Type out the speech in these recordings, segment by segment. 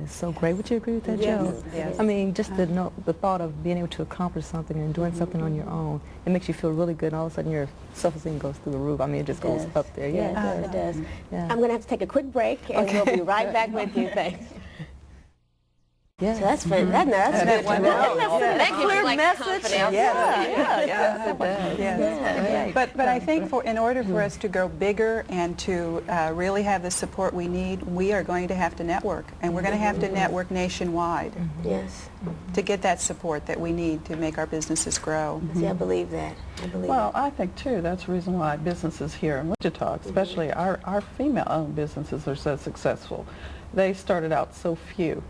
It's so great. Would you agree with that, Joe? Yes. I mean, just the thought of being able to accomplish something and doing something on your own, it makes you feel really good, and all of a sudden your self-esteem goes through the roof. I mean, it just goes up there. Yeah, it does. Yeah. I'm going to have to take a quick break, and we'll be right back with you. Thanks. Yeah. So that's good. That's good. That clear message. But I think in order for us to go bigger and to really have the support we need, we are going to have to network, and we're going to have to network nationwide. Yes. To get that support that we need to make our businesses grow. See, I believe that. Well, I think too that's the reason why businesses here in Wichita, especially our female-owned businesses, are so successful. They started out so few.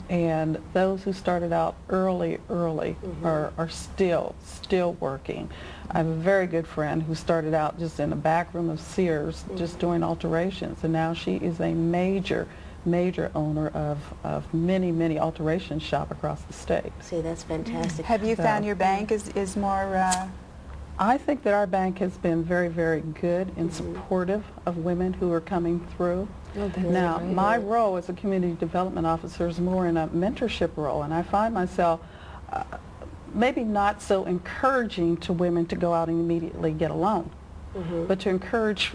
And those who started out early are still working. I have a very good friend who started out just in the back room of Sears, just doing alterations, and now she is a major owner of many alteration shops across the state. See, that's fantastic. Have you found your bank is more... I think that our bank has been very good and supportive of women who are coming through. Now, my role as a community development officer is more in a mentorship role, and I find myself maybe not so encouraging to women to go out and immediately get a loan, but to encourage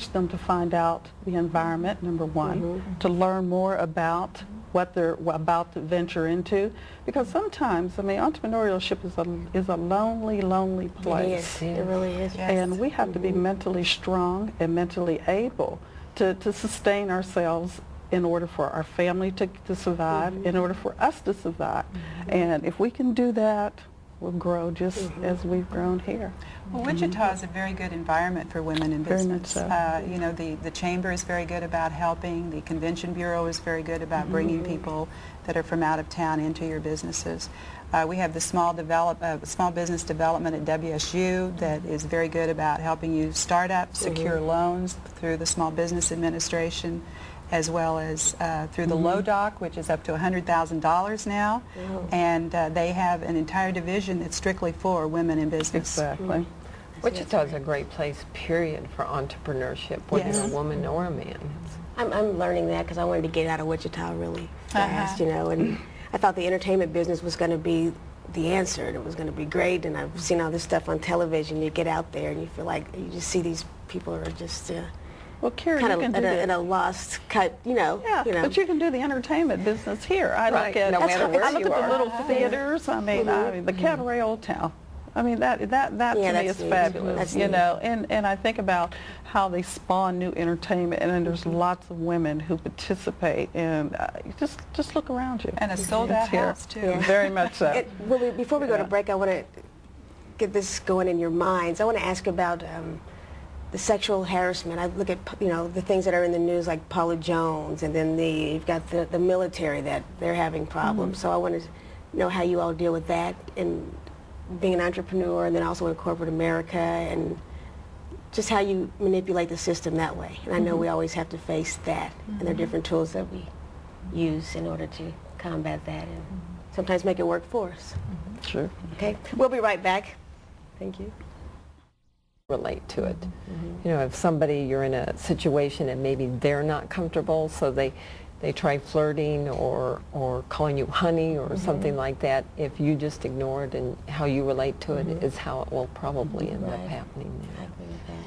them to find out the environment, number one, to learn more about what they're about to venture into, because sometimes, I mean, entrepreneurship is a lonely place. It really is. And we have to be mentally strong and mentally able to sustain ourselves in order for our family to survive, in order for us to survive. And if we can do that, we'll grow just as we've grown here. Well, Wichita is a very good environment for women in Very business. much so. You know, the Chamber is very good about helping. The Convention Bureau is very good about bringing people that are from out of town into your businesses. We have the small business development at WSU that is very good about helping you start up, secure loans through the Small Business Administration, as well as through the Low Doc, which is up to $100,000 now. And they have an entire division that's strictly for women in business. Exactly. Wichita is a great place, period, for entrepreneurship, whether you're a woman or a man. I'm learning that because I wanted to get out of Wichita really fast, you know, and I thought the entertainment business was going to be the answer, and it was going to be great, and I've seen all this stuff on television. You get out there and you feel like you just see these people are just well, Keira, kind you can of do in a lost cut, you know. But you can do the entertainment business here. I look at no matter where I look you at the are. little theaters. I mean, the Cabaret Old Town. I mean, that to me is fabulous, you know. And I think about how they spawn new entertainment, and then there's lots of women who participate, and just look around you. And a sold-out house, too. Very much so. Before we go to break, I want to get this going in your minds. I want to ask about the sexual harassment. I look at, you know, the things that are in the news like Paula Jones, and then you've got the military that they're having problems. So I want to know how you all deal with that, and being an entrepreneur, and then also in corporate America, and just how you manipulate the system that way. And I know we always have to face that, and there are different tools that we use in order to combat that, and sometimes make it work for us. Sure. Okay, we'll be right back. Thank you. Relate to it. You know, if you're in a situation and maybe they're not comfortable, so they try flirting or calling you honey or something like that, if you just ignore it, and how you relate to it is how it will probably end up happening now.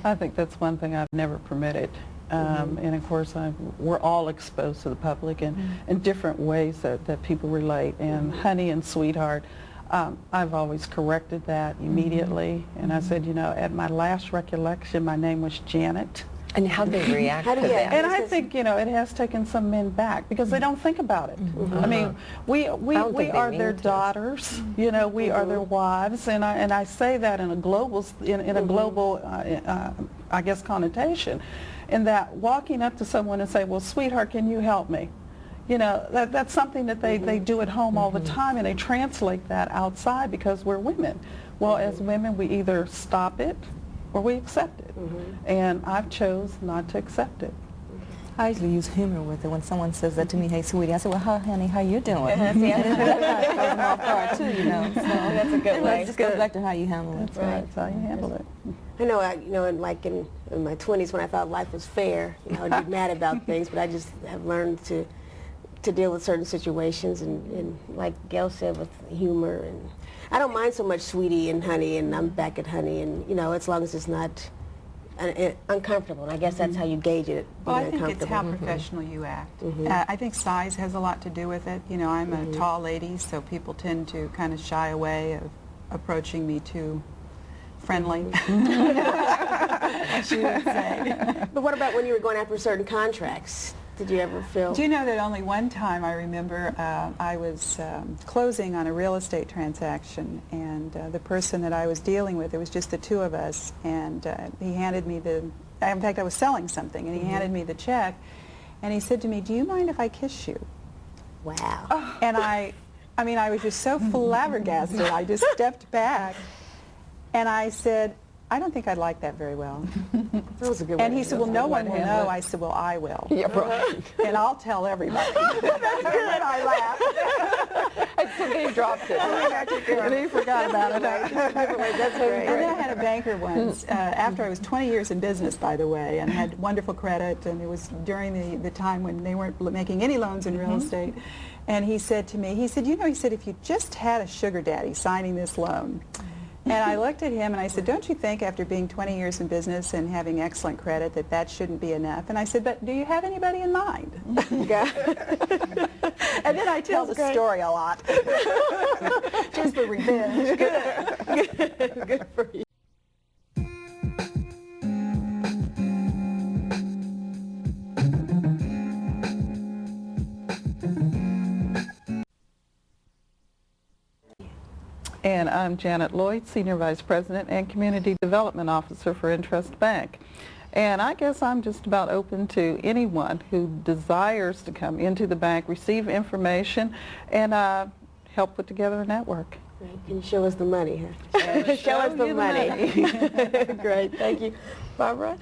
I think that's one thing I've never permitted. And of course, we're all exposed to the public in different ways that people relate. And honey and sweetheart, I've always corrected that immediately. And I said, you know, at my last recollection, my name was Janet. And how they react to that. And I think, you know, it has taken some men back because they don't think about it. I mean, we are their daughters, you know, we are their wives, and I say that in a global, I guess, connotation, in that walking up to someone and say, well, sweetheart, can you help me? You know, that's something that they do at home all the time, and they translate that outside because we're women. Well, as women, we either stop it or we accept it. And I've chose not to accept it. I usually use humor with it when someone says that to me, hey, sweetie. I say, well, hi, honey, how you doing? That's my part, too, you know. So That's a good way. It just goes back to how you handle it. That's right. That's how you handle it. I know, you know, in my 20s when I thought life was fair, you know, I'd be mad about things, but I just have learned to to deal with certain situations, and like Gail said, with humor. And I don't mind so much sweetie and honey, and I'm back at honey, and you know, as long as it's not uncomfortable. And I guess that's how you gauge it. Well, I think it's how professional you act. I think size has a lot to do with it. You know, I'm a tall lady, so people tend to kind of shy away of approaching me too friendly, I should say. But what about when you were going after certain contracts? Did you ever feel? Do you know that only one time I remember I was closing on a real estate transaction, and the person that I was dealing with, it was just the two of us, and he handed me in fact I was selling something, and he handed me the check, and he said to me, "Do you mind if I kiss you?" Wow. And I mean, I was just so flabbergasted. I just stepped back, and I said, "I don't think I'd like that very well." That was a good one. And he said, "Well, no one will know." I said, "Well, I will." Yeah, right. And I'll tell everybody. That's good. I laughed. And so they dropped it. And he forgot about it. That's great. And then I had a banker once, after I was 20 years in business, by the way, and had wonderful credit, and it was during the time when they weren't making any loans in real estate. And he said to me, he said, "You know," he said, "if you just had a sugar daddy signing this loan." And I looked at him and I said, "Don't you think after being 20 years in business and having excellent credit that shouldn't be enough?" And I said, "But do you have anybody in mind?" And then I tell the story a lot. Just for revenge. Good. Good for you. And I'm Janet Lloyd, Senior Vice President and Community Development Officer for Intrust Bank. And I guess I'm just about open to anyone who desires to come into the bank, receive information, and help put together a network. Can you show us the money, huh? Show us the money. Great, thank you. Barbara?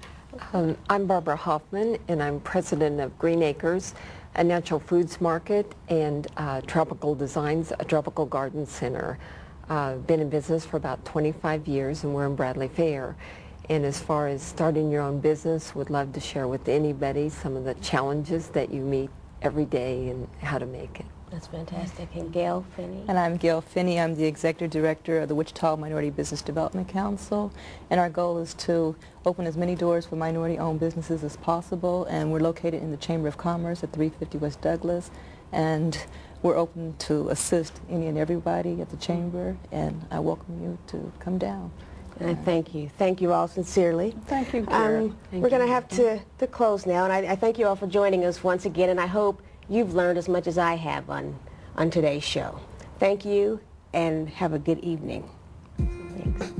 I'm Barbara Hoffman, and I'm president of Green Acres, a natural foods market, and Tropical Designs, a tropical garden center. Been in business for about 25 years, and we're in Bradley Fair. And as far as starting your own business, would love to share with anybody some of the challenges that you meet every day and how to make it. That's fantastic. And Gail Finney? And I'm Gail Finney. I'm the Executive Director of the Wichita Minority Business Development Council. And our goal is to open as many doors for minority-owned businesses as possible. And we're located in the Chamber of Commerce at 350 West Douglas. And we're open to assist any and everybody at the Chamber. And I welcome you to come down. And thank you. Thank you all sincerely. Thank you, Keira. We're going to have to close now. And I thank you all for joining us once again. And I hope you've learned as much as I have on today's show. Thank you, and have a good evening. Thanks.